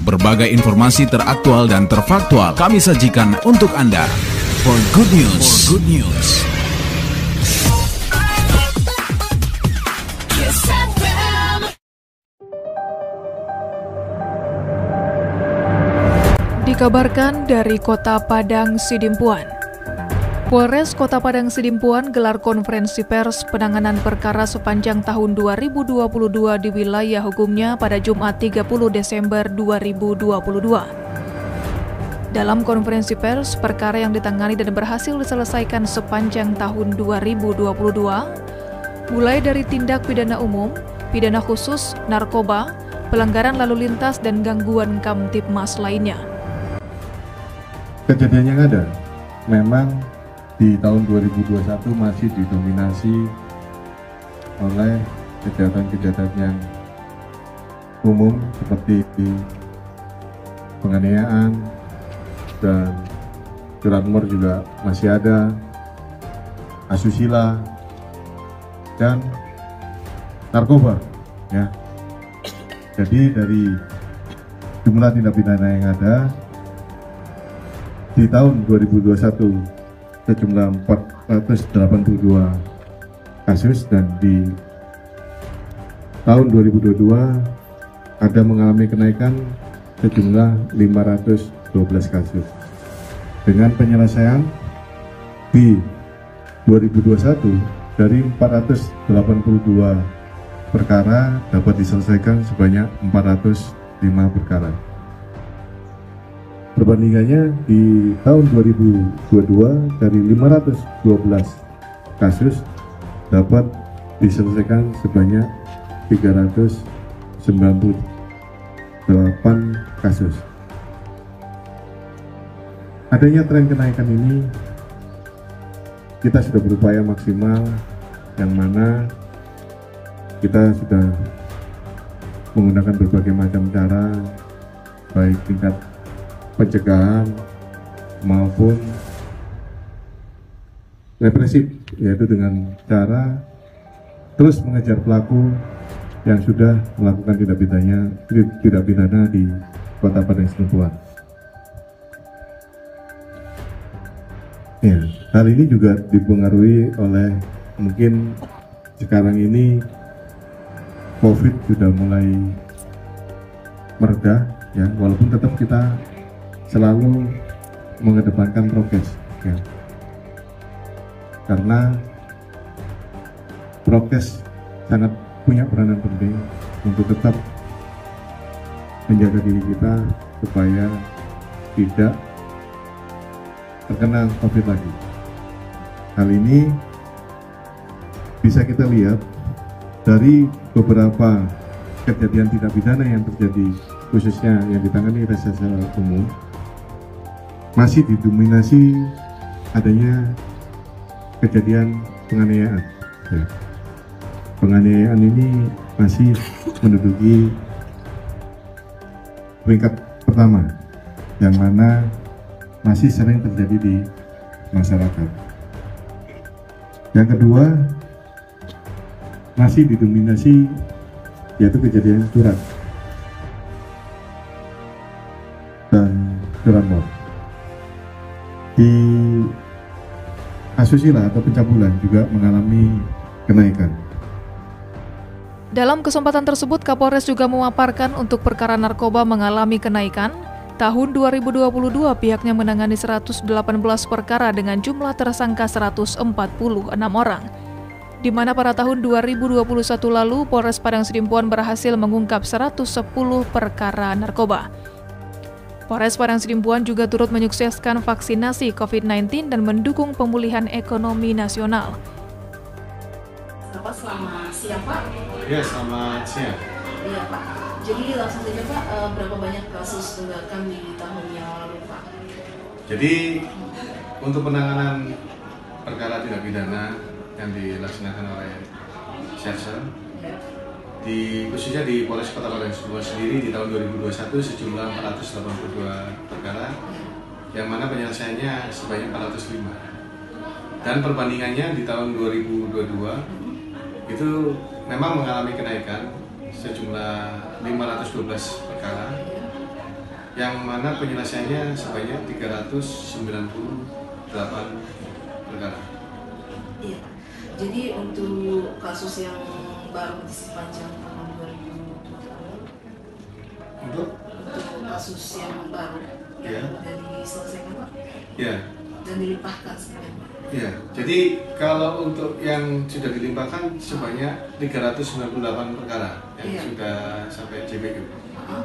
Berbagai informasi teraktual dan terfaktual kami sajikan untuk Anda. For good news. Dikabarkan dari Kota Padang Sidimpuan. Polres Kota Padang Sidimpuan gelar konferensi pers penanganan perkara sepanjang tahun 2022 di wilayah hukumnya pada Jumat 30 Desember 2022. Dalam konferensi pers, perkara yang ditangani dan berhasil diselesaikan sepanjang tahun 2022, mulai dari tindak pidana umum, pidana khusus, narkoba, pelanggaran lalu lintas, dan gangguan Kamtibmas lainnya. Kejadian yang ada memang di tahun 2021 masih didominasi oleh kejahatan-kejahatan yang umum seperti penganiayaan dan curanmor juga masih ada, asusila dan narkoba ya. Jadi dari jumlah tindak pidana yang ada di tahun 2021 sejumlah 482 kasus, dan di tahun 2022 ada mengalami kenaikan sejumlah 512 kasus. Dengan penyelesaian di 2021 dari 482 perkara dapat diselesaikan sebanyak 405 perkara. Perbandingannya di tahun 2022 dari 512 kasus dapat diselesaikan sebanyak 398 kasus. Adanya tren kenaikan ini kita sudah berupaya maksimal, yang mana kita sudah menggunakan berbagai macam cara, baik tingkat pencegahan maupun represif, yaitu dengan cara terus mengejar pelaku yang sudah melakukan tindak pidana di Kota Padang Sidimpuan. Ya, hal ini juga dipengaruhi oleh mungkin sekarang ini COVID sudah mulai mereda ya, walaupun tetap kita selalu mengedepankan prokes ya. Karena prokes sangat punya peranan penting untuk tetap menjaga diri kita supaya tidak terkena COVID lagi. Hal ini bisa kita lihat dari beberapa kejadian tindak pidana yang terjadi, khususnya yang ditangani reserse umum, masih didominasi adanya kejadian penganiayaan. Ya. Penganiayaan ini masih menduduki peringkat pertama, yang mana masih sering terjadi di masyarakat. Yang kedua, masih didominasi yaitu kejadian curang dan curanmor. Di asusila atau pencabulan juga mengalami kenaikan. Dalam kesempatan tersebut, Kapolres juga memaparkan untuk perkara narkoba mengalami kenaikan. Tahun 2022 pihaknya menangani 118 perkara dengan jumlah tersangka 146 orang. Di mana pada tahun 2021 lalu Polres Padang Sidimpuan berhasil mengungkap 110 perkara narkoba. Polres Padang Sidimpuan juga turut menyukseskan vaksinasi COVID-19 dan mendukung pemulihan ekonomi nasional. Selamat siang, Pak. Ya, selamat siang. Iya, Pak. Jadi langsung saja, Pak, berapa banyak kasus tunggakan di tahun yang lalu, Pak? Jadi untuk penanganan perkara tindak pidana yang dilaksanakan oleh Sersen, khususnya di Polres Kota Padang Sidimpuan sendiri di tahun 2021 sejumlah 482 perkara, yang mana penyelesaiannya sebanyak 405. Dan perbandingannya di tahun 2022 itu memang mengalami kenaikan sejumlah 512 perkara, yang mana penyelesaiannya sebanyak 398 perkara. Iya. Jadi untuk kasus yang baru di sepanjang tahun 2020, Untuk kasus yang baru yang sudah diselesaikan Pak, ya, dan dilimpahkan sebenarnya Pak. ya. Jadi kalau untuk yang sudah dilimpahkan sebanyak 398 perkara yang Iya. sudah sampai JPQ. Heeh.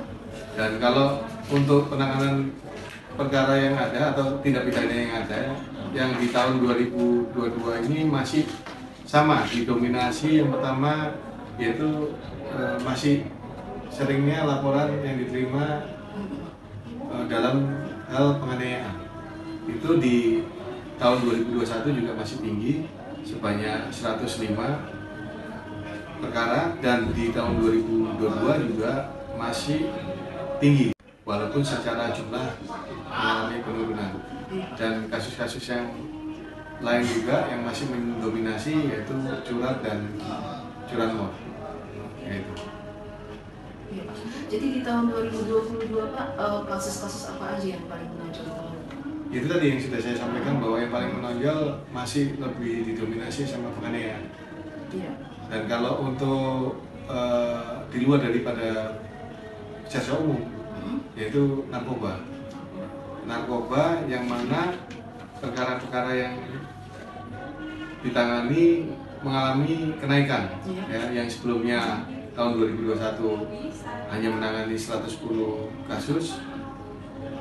Dan kalau untuk penanganan perkara yang ada atau tindak pidana yang ada yang di tahun 2022 ini masih sama, didominasi yang pertama yaitu masih seringnya laporan yang diterima dalam hal penganiayaan. Itu di tahun 2021 juga masih tinggi sebanyak 105 perkara, dan di tahun 2022 juga masih tinggi walaupun secara jumlah mengalami penurunan. Dan kasus-kasus yang lain juga yang masih mendominasi yaitu curat dan curanmor. Gitu. Iya, Pak. Jadi di tahun 2022 Pak, kasus-kasus apa aja yang paling menonjol? Itu tadi yang sudah saya sampaikan bahwa yang paling menonjol masih lebih didominasi sama penganiayaan. Iya. Dan kalau untuk di luar daripada jaksa umum, yaitu narkoba. Narkoba yang mana perkara-perkara yang ditangani mengalami kenaikan, ya, yang sebelumnya tahun 2021 hanya menangani 110 kasus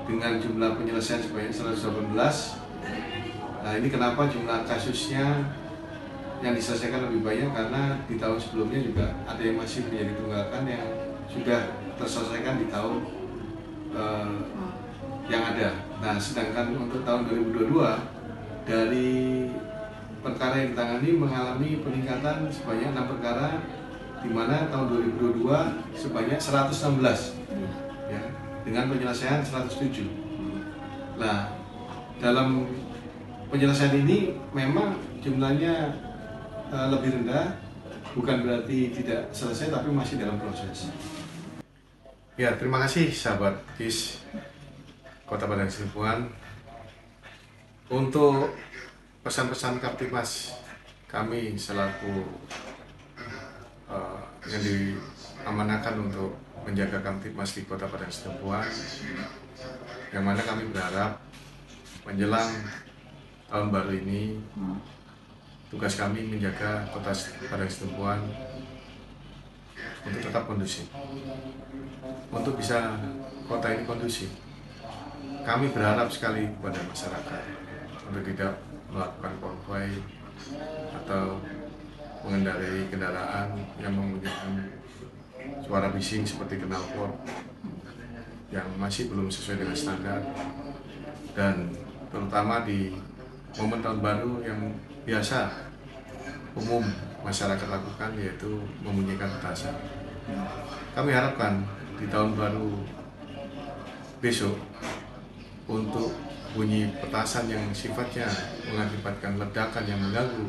dengan jumlah penyelesaian sebanyak 118. Nah, ini kenapa jumlah kasusnya yang diselesaikan lebih banyak, karena di tahun sebelumnya juga ada yang masih menjadi tunggakan yang sudah terselesaikan di tahun yang ada. Nah, sedangkan untuk tahun 2022 dari perkara yang ditangani mengalami peningkatan sebanyak 6 perkara, di mana tahun 2022 sebanyak 116, ya, dengan penyelesaian 107. Nah, dalam penyelesaian ini memang jumlahnya lebih rendah, bukan berarti tidak selesai, tapi masih dalam proses. Ya, terima kasih sahabat KIS Kota Padang Sidimpuan. Untuk pesan-pesan Kaptimas kami selaku yang diamanahkan untuk menjaga Kamtibmas di Kota Padang Sidimpuan, yang mana kami berharap menjelang tahun baru ini tugas kami menjaga Kota Padang Sidimpuan untuk tetap kondusif. Untuk bisa kota ini kondusif, kami berharap sekali kepada masyarakat untuk tidak melakukan konvoy atau mengendarai kendaraan yang menggunakan suara bising seperti knalpot yang masih belum sesuai dengan standar, dan terutama di momen tahun baru yang biasa umum masyarakat lakukan, yaitu membunyikan petasan. Kami harapkan di tahun baru besok untuk bunyi petasan yang sifatnya mengakibatkan ledakan yang mengganggu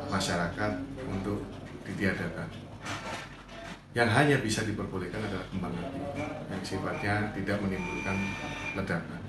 masyarakat untuk ditiadakan. Yang hanya bisa diperbolehkan adalah kembang api yang sifatnya tidak menimbulkan ledakan.